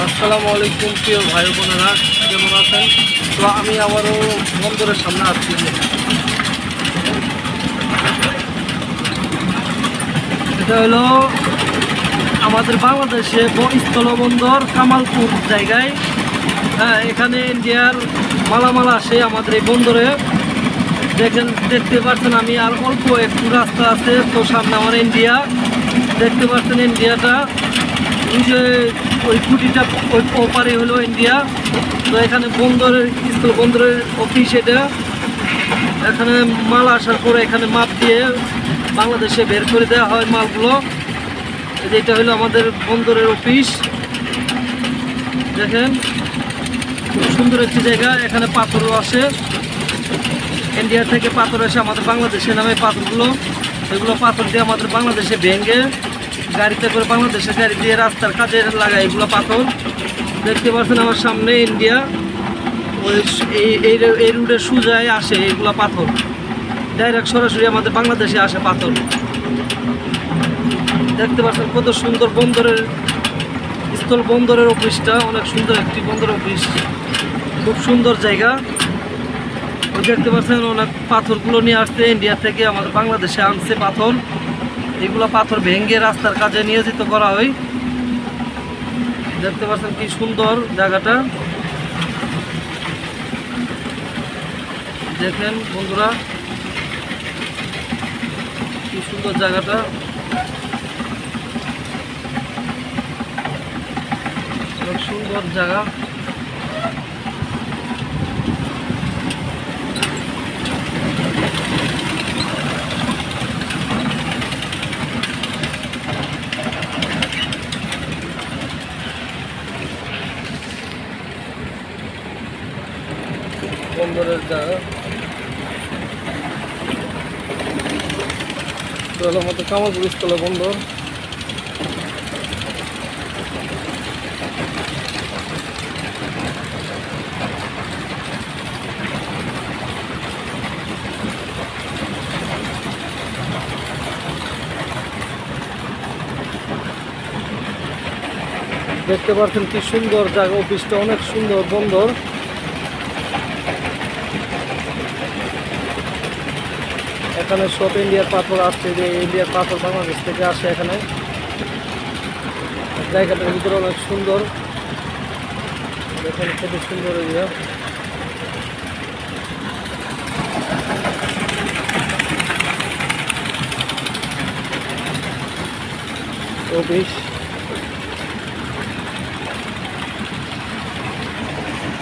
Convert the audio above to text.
আসসালামু আলাইকুম প্রিয় ভাই বোনেরা, কেমন আছেন? তো আমি আবারও বন্দরের সামনে আসছি। এটা হলো আমাদের বাংলাদেশে স্থলবন্দর কামালপুর জায়গায়। হ্যাঁ, এখানে ইন্ডিয়ার মালামাল আসে আমাদের এই বন্দরে। দেখতে পাচ্ছেন, আমি আর অল্প একটু রাস্তা আছে, তো সামনে আমার ইন্ডিয়া। দেখতে পাচ্ছেন ইন্ডিয়াটা, ওই যে ওই খুঁটিটা ওই ওপারে হলো ইন্ডিয়া। তো এখানে স্থল বন্দরের অফিস এটা। এখানে মাল আসার পরে এখানে মাপ দিয়ে বাংলাদেশে বের করে দেওয়া হয় মালগুলো। এটা হলো আমাদের বন্দরের অফিস। দেখেন, খুব সুন্দর একটি জায়গা। এখানে পাথরও আসে, ইন্ডিয়া থেকে পাথর আসে আমাদের বাংলাদেশে নামে পাথরগুলো। এগুলো পাথর দিয়ে আমাদের বাংলাদেশে ভেঙে গাড়িতে করে বাংলাদেশে গাড়ি দিয়ে রাস্তার কাজে লাগায় এগুলো পাথর। দেখতে পাচ্ছেন আমার সামনে ইন্ডিয়া, ওই এই রুটে সোজায় আসে এগুলো পাথর, ডাইরেক্ট সরাসরি আমাদের বাংলাদেশে আসে পাথর। দেখতে পাচ্ছেন কত সুন্দর বন্দরের স্থল বন্দরের অফিসটা, অনেক সুন্দর একটি বন্দর অফিস, খুব সুন্দর জায়গা। দেখতে পাচ্ছেন অনেক পাথরগুলো নিয়ে আসছে ইন্ডিয়া থেকে আমাদের বাংলাদেশে আনছে পাথর। এগুলো পাথর ভেঙে রাস্তার কাজে নিয়োজিত করা হয়। দেখতে পাচ্ছেন কি সুন্দর জায়গাটা। দেখেন বন্ধুরা, কি সুন্দর জায়গাটা, অনেক সুন্দর জায়গা। বন্দরের জায়গা হলো আমাদের কামালপুর স্থল বন্দর। দেখতে পাচ্ছেন কি সুন্দর জায়গা, অফিসটা অনেক সুন্দর বন্দর। এখানে সব ইন্ডিয়ার পাথর আসছে, যে ইন্ডিয়ার পাথর বাংলাদেশ থেকে আসে এখানে। জায়গাটার ভিতরে অনেক সুন্দর, দেখেন কত সুন্দর এরিয়া। অফিস